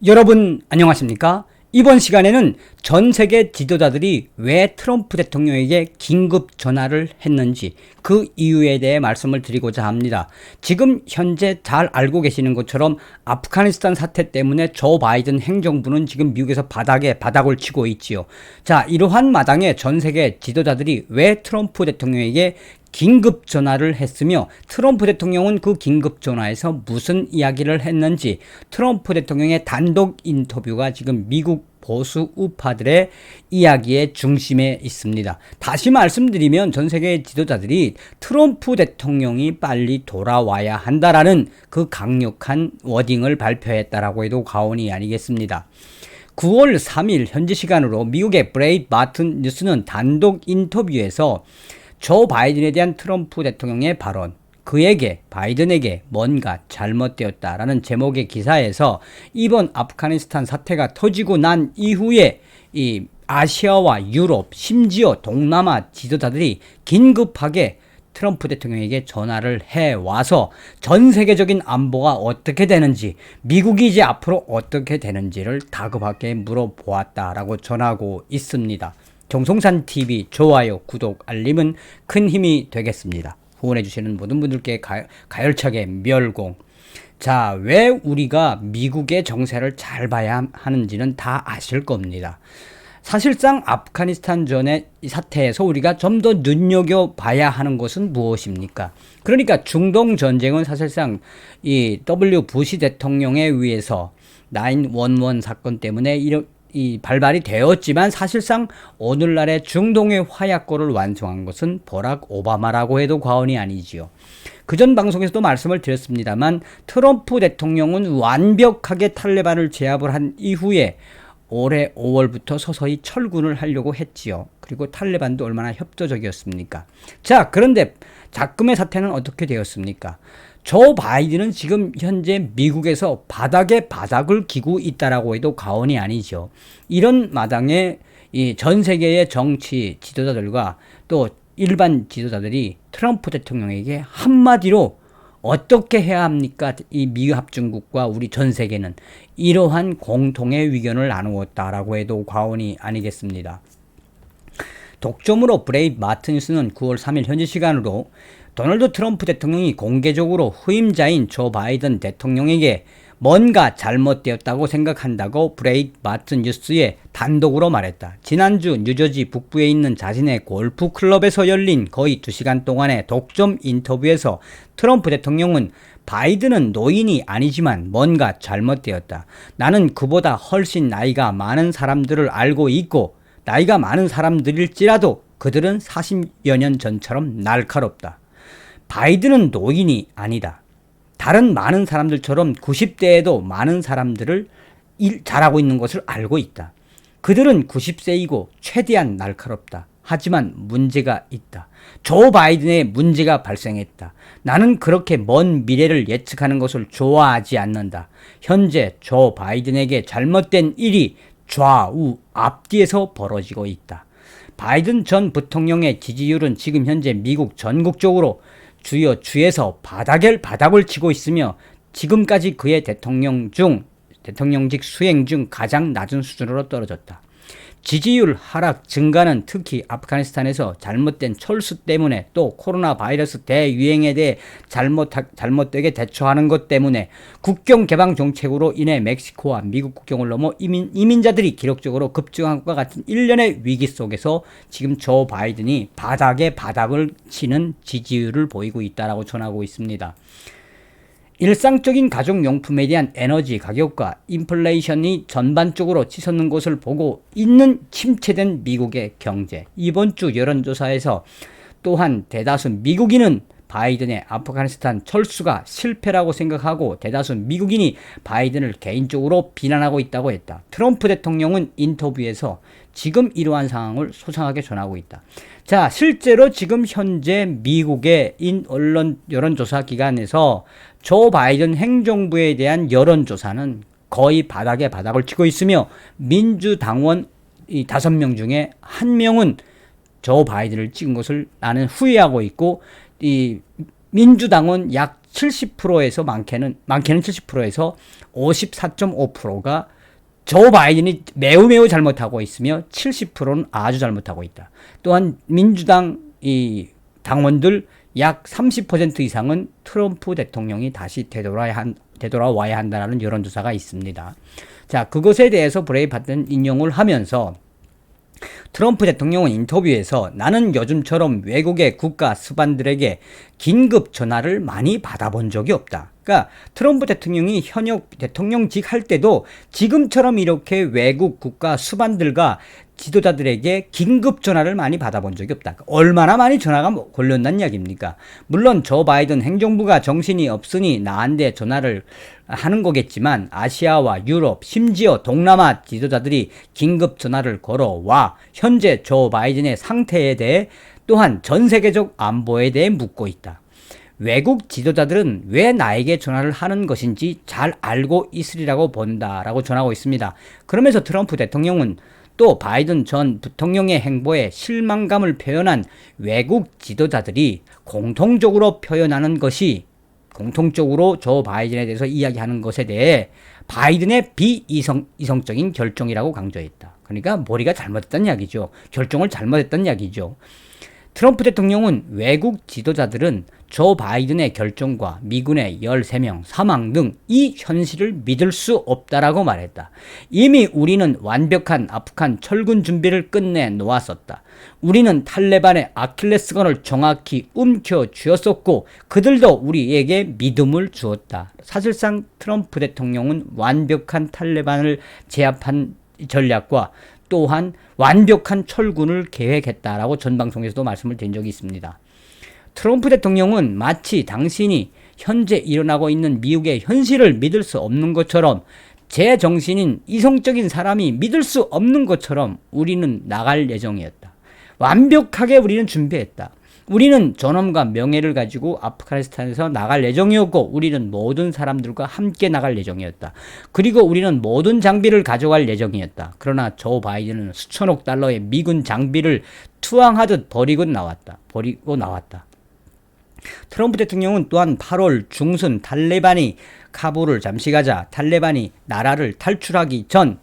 여러분 안녕하십니까? 이번 시간에는 전 세계 지도자들이 왜 트럼프 대통령에게 긴급 전화를 했는지 그 이유에 대해 말씀을 드리고자 합니다. 지금 현재 잘 알고 계시는 것처럼 아프가니스탄 사태 때문에 조 바이든 행정부는 지금 미국에서 바닥을 치고 있지요. 자, 이러한 마당에 전 세계 지도자들이 왜 트럼프 대통령에게 긴급 전화를 했으며 트럼프 대통령은 그 긴급 전화에서 무슨 이야기를 했는지 트럼프 대통령의 단독 인터뷰가 지금 미국 보수 우파들의 이야기의 중심에 있습니다. 다시 말씀드리면 전 세계 지도자들이 트럼프 대통령이 빨리 돌아와야 한다라는 그 강력한 워딩을 발표했다라고 해도 과언이 아니겠습니다. 9월 3일 현지 시간으로 미국의 브레이트 바튼 뉴스는 단독 인터뷰에서 조 바이든에 대한 트럼프 대통령의 발언, 바이든에게 뭔가 잘못되었다라는 제목의 기사에서 이번 아프가니스탄 사태가 터지고 난 이후에 이 아시아와 유럽, 심지어 동남아 지도자들이 긴급하게 트럼프 대통령에게 전화를 해와서 전 세계적인 안보가 어떻게 되는지, 미국이 이제 앞으로 어떻게 되는지를 다급하게 물어보았다라고 전하고 있습니다. 정성산 TV 좋아요, 구독, 알림은 큰 힘이 되겠습니다. 후원해주시는 모든 분들께 가열차게 멸공. 자, 왜 우리가 미국의 정세를 잘 봐야 하는지는 다 아실 겁니다. 사실상 아프가니스탄 전의 이 사태에서 우리가 좀 더 눈여겨봐야 하는 것은 무엇입니까? 그러니까 중동 전쟁은 사실상 이 W 부시 대통령에 의해서 9/11 사건 때문에 이 발발이 되었지만 사실상 오늘날의 중동의 화약고를 완성한 것은 버락 오바마라고 해도 과언이 아니지요. 그전 방송에서도 말씀을 드렸습니다만 트럼프 대통령은 완벽하게 탈레반을 제압을 한 이후에 올해 5월부터 서서히 철군을 하려고 했지요. 그리고 탈레반도 얼마나 협조적이었습니까? 자, 그런데 작금의 사태는 어떻게 되었습니까? 조 바이든은 지금 현재 미국에서 바닥을 기고 있다라고 해도 과언이 아니죠. 이런 마당에 이 전 세계의 정치 지도자들과 또 일반 지도자들이 트럼프 대통령에게 한마디로 어떻게 해야 합니까? 이 미합중국과 우리 전 세계는 이러한 공통의 의견을 나누었다라고 해도 과언이 아니겠습니다. 독점으로 브레이트 바튼 뉴스는 9월 3일 현지 시간으로 도널드 트럼프 대통령이 공개적으로 후임자인 조 바이든 대통령에게 뭔가 잘못되었다고 생각한다고 브레이트 바튼 뉴스에 단독으로 말했다. 지난주 뉴저지 북부에 있는 자신의 골프 클럽에서 열린 거의 2시간 동안의 독점 인터뷰에서 트럼프 대통령은 바이든은 노인이 아니지만 뭔가 잘못되었다. 나는 그보다 훨씬 나이가 많은 사람들을 알고 있고 나이가 많은 사람들일지라도 그들은 40여 년 전처럼 날카롭다. 바이든은 노인이 아니다. 다른 많은 사람들처럼 90대에도 많은 사람들을 잘하고 있는 것을 알고 있다. 그들은 90세이고 최대한 날카롭다. 하지만 문제가 있다. 조 바이든의 문제가 발생했다. 나는 그렇게 먼 미래를 예측하는 것을 좋아하지 않는다. 현재 조 바이든에게 잘못된 일이 좌우 앞뒤에서 벌어지고 있다. 바이든 전 부통령의 지지율은 지금 현재 미국 전국적으로 주요 주에서 바닥을 치고 있으며 지금까지 그의 대통령직 수행 중 가장 낮은 수준으로 떨어졌다. 지지율 하락 증가는 특히 아프가니스탄에서 잘못된 철수 때문에 또 코로나 바이러스 대유행에 대해 잘못되게 대처하는 것 때문에 국경 개방 정책으로 인해 멕시코와 미국 국경을 넘어 이민자들이 기록적으로 급증한 것과 같은 일련의 위기 속에서 지금 조 바이든이 바닥을 치는 지지율을 보이고 있다라고 전하고 있습니다. 일상적인 가족용품에 대한 에너지 가격과 인플레이션이 전반적으로 치솟는 것을 보고 있는 침체된 미국의 경제. 이번 주 여론조사에서 또한 대다수 미국인은 바이든의 아프가니스탄 철수가 실패라고 생각하고 대다수 미국인이 바이든을 개인적으로 비난하고 있다고 했다. 트럼프 대통령은 인터뷰에서 지금 이러한 상황을 소상하게 전하고 있다. 자, 실제로 지금 현재 미국의 언론 여론조사 기관에서 조 바이든 행정부에 대한 여론조사는 거의 바닥을 치고 있으며 민주당원 이 5명 중에 1명은 조 바이든을 찍은 것을 나는 후회하고 있고 이 민주당은 약 70%에서 많게는 70%에서 54.5%가 조 바이든이 매우 잘못하고 있으며 70%는 아주 잘못하고 있다. 또한 민주당 이 당원들 약 30% 이상은 트럼프 대통령이 다시 되돌아와야 한다는 여론조사가 있습니다. 자, 그것에 대해서 브레이파트는 인용을 하면서 트럼프 대통령은 인터뷰에서 나는 요즘처럼 외국의 국가 수반들에게 긴급 전화를 많이 받아본 적이 없다. 그러니까 트럼프 대통령이 현역 대통령직 할 때도 지금처럼 이렇게 외국 국가 수반들과 지도자들에게 긴급 전화를 많이 받아본 적이 없다. 얼마나 많이 전화가 걸렸단 이야기입니까? 물론 조 바이든 행정부가 정신이 없으니 나한테 전화를 하는 거겠지만 아시아와 유럽, 심지어 동남아 지도자들이 긴급 전화를 걸어와 현재 조 바이든의 상태에 대해 또한 전 세계적 안보에 대해 묻고 있다. 외국 지도자들은 왜 나에게 전화를 하는 것인지 잘 알고 있으리라고 본다라고 전하고 있습니다. 그러면서 트럼프 대통령은 또 바이든 전 부통령의 행보에 실망감을 표현한 외국 지도자들이 공통적으로 조 바이든에 대해서 이야기하는 것에 대해 바이든의 비이성적인 결정이라고 강조했다. 그러니까 머리가 잘못했다는 이야기죠. 결정을 잘못했다는 이야기죠. 트럼프 대통령은 외국 지도자들은 조 바이든의 결정과 미군의 13명 사망 등 이 현실을 믿을 수 없다라고 말했다. 이미 우리는 완벽한 아프간 철군 준비를 끝내 놓았었다. 우리는 탈레반의 아킬레스건을 정확히 움켜쥐었었고 그들도 우리에게 믿음을 주었다. 사실상 트럼프 대통령은 완벽한 탈레반을 제압한 전략과 또한 완벽한 철군을 계획했다라고 전 방송에서도 말씀을 드린 적이 있습니다. 트럼프 대통령은 마치 당신이 현재 일어나고 있는 미국의 현실을 믿을 수 없는 것처럼 제 정신인 이성적인 사람이 믿을 수 없는 것처럼 우리는 나갈 예정이었다. 완벽하게 우리는 준비했다. 우리는 존엄과 명예를 가지고 아프가니스탄에서 나갈 예정이었고 우리는 모든 사람들과 함께 나갈 예정이었다. 그리고 우리는 모든 장비를 가져갈 예정이었다. 그러나 조 바이든은 수천억 달러의 미군 장비를 투항하듯 버리고 나왔다. 트럼프 대통령은 또한 8월 중순 탈레반이 카불을 잠시 가자 탈레반이 나라를 탈출하기 전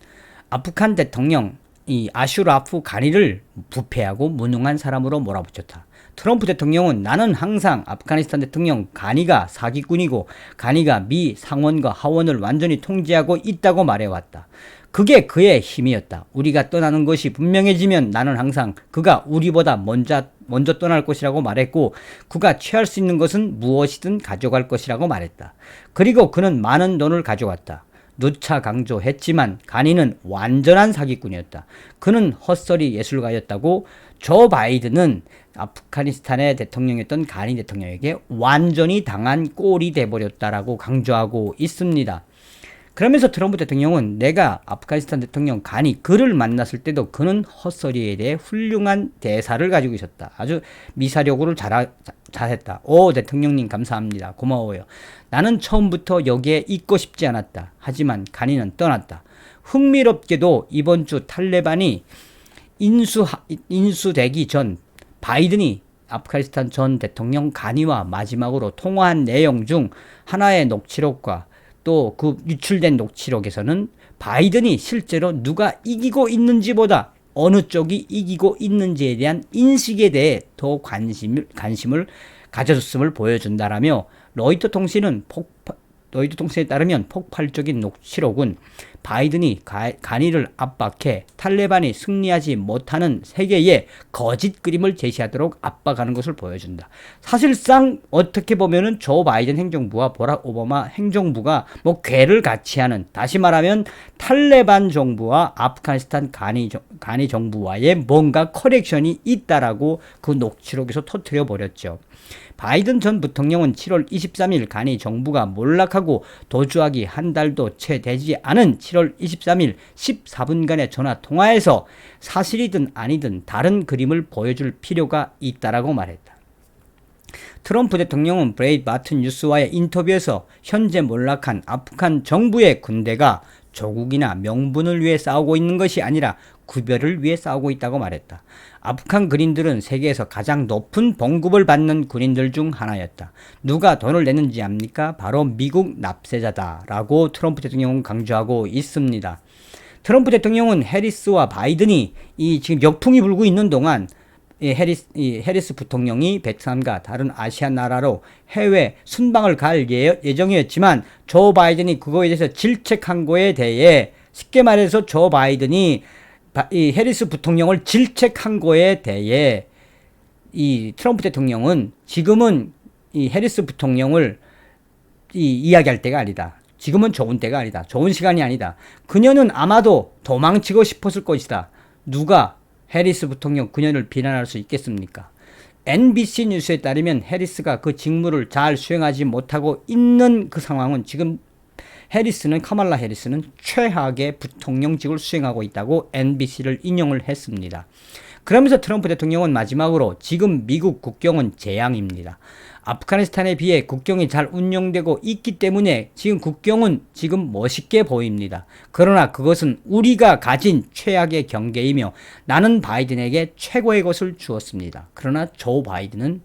아프간 대통령 이 아슈라프 가니를 부패하고 무능한 사람으로 몰아붙였다. 트럼프 대통령은 나는 항상 아프가니스탄 대통령 가니가 사기꾼이고 가니가 미 상원과 하원을 완전히 통제하고 있다고 말해왔다. 그게 그의 힘이었다. 우리가 떠나는 것이 분명해지면 나는 항상 그가 우리보다 먼저 떠날 것이라고 말했고 그가 취할 수 있는 것은 무엇이든 가져갈 것이라고 말했다. 그리고 그는 많은 돈을 가져왔다. 누차 강조했지만 가니는 완전한 사기꾼이었다. 그는 헛소리 예술가였다고 조 바이든은 아프가니스탄의 대통령이었던 가니 대통령에게 완전히 당한 꼴이 돼버렸다라고 강조하고 있습니다. 그러면서 트럼프 대통령은 내가 아프가니스탄 대통령 가니 그를 만났을 때도 그는 헛소리에 대해 훌륭한 대사를 가지고 있었다. 아주 미사력으로 잘했다. 오 대통령님 감사합니다. 고마워요. 나는 처음부터 여기에 있고 싶지 않았다. 하지만 가니는 떠났다. 흥미롭게도 이번 주 탈레반이 인수되기 전 바이든이 아프가니스탄 전 대통령 가니와 마지막으로 통화한 내용 중 하나의 녹취록과 또 그 유출된 녹취록에서는 바이든이 실제로 누가 이기고 있는지보다 어느 쪽이 이기고 있는지에 대한 인식에 대해 더 관심을 가져줬음을 보여준다라며 로이터 통신에 따르면 폭발적인 녹취록은 바이든이 가니를 압박해 탈레반이 승리하지 못하는 세계의 거짓 그림을 제시하도록 압박하는 것을 보여준다. 사실상 어떻게 보면은 조 바이든 행정부와 버락 오바마 행정부가 궤를 같이 하는, 다시 말하면 탈레반 정부와 아프가니스탄 가니 정부와의 뭔가 커넥션이 있다라고 그 녹취록에서 터뜨려 버렸죠. 바이든 전 부통령은 7월 23일 가니 정부가 몰락하고 도주하기 한 달도 채 되지 않은 7월 23일 14분간의 전화 통화에서 사실이든 아니든 다른 그림을 보여줄 필요가 있다라고 말했다. 트럼프 대통령은 브레이트바트 뉴스와의 인터뷰에서 현재 몰락한 아프간 정부의 군대가 조국이나 명분을 위해 싸우고 있는 것이 아니라 구별을 위해 싸우고 있다고 말했다. 아프간 군인들은 세계에서 가장 높은 봉급을 받는 군인들 중 하나였다. 누가 돈을 내는지 압니까? 바로 미국 납세자다라고 트럼프 대통령은 강조하고 있습니다. 트럼프 대통령은 해리스와 바이든이 이 지금 역풍이 불고 있는 동안 해리스 부통령이 베트남과 다른 아시안 나라로 해외 순방을 갈 예정이었지만 조 바이든이 그거에 대해서 질책한 거에 대해 쉽게 말해서 조 바이든이 이 해리스 부통령을 질책한 거에 대해 이 트럼프 대통령은 지금은 이 해리스 부통령을 이야기할 때가 아니다. 지금은 좋은 때가 아니다. 좋은 시간이 아니다. 그녀는 아마도 도망치고 싶었을 것이다. 누가 해리스 부통령 그녀를 비난할 수 있겠습니까? NBC 뉴스에 따르면 해리스가 그 직무를 잘 수행하지 못하고 있는 그 상황은 지금 카말라 해리스는 최악의 부통령직을 수행하고 있다고 NBC를 인용을 했습니다. 그러면서 트럼프 대통령은 마지막으로 지금 미국 국경은 재앙입니다. 아프가니스탄에 비해 국경이 잘 운영되고 있기 때문에 지금 국경은 지금 멋있게 보입니다. 그러나 그것은 우리가 가진 최악의 경계이며 나는 바이든에게 최고의 것을 주었습니다. 그러나 조 바이든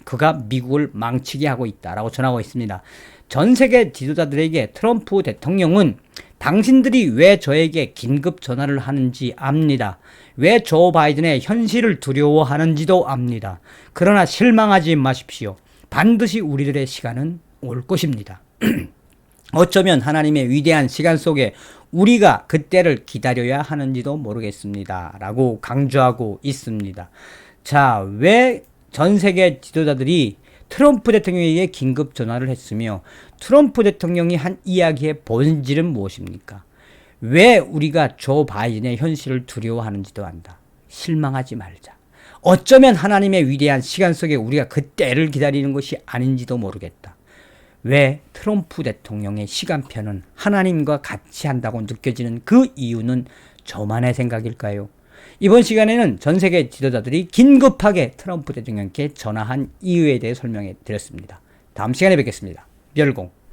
그가 미국을 망치게 하고 있다라고 전하고 있습니다. 전 세계 지도자들에게 트럼프 대통령은 당신들이 왜 저에게 긴급 전화를 하는지 압니다. 왜 조 바이든의 현실을 두려워하는지도 압니다. 그러나 실망하지 마십시오. 반드시 우리들의 시간은 올 것입니다. 어쩌면 하나님의 위대한 시간 속에 우리가 그때를 기다려야 하는지도 모르겠습니다. 라고 강조하고 있습니다. 자, 왜 전 세계 지도자들이 트럼프 대통령에게 긴급 전화를 했으며 트럼프 대통령이 한 이야기의 본질은 무엇입니까? 왜 우리가 조 바이든의 현실을 두려워하는지도 안다. 실망하지 말자. 어쩌면 하나님의 위대한 시간 속에 우리가 그때를 기다리는 것이 아닌지도 모르겠다. 왜 트럼프 대통령의 시간표는 하나님과 같이 한다고 느껴지는 그 이유는 저만의 생각일까요? 이번 시간에는 전 세계 지도자들이 긴급하게 트럼프 대통령께 전화한 이유에 대해 설명해 드렸습니다. 다음 시간에 뵙겠습니다. 별공.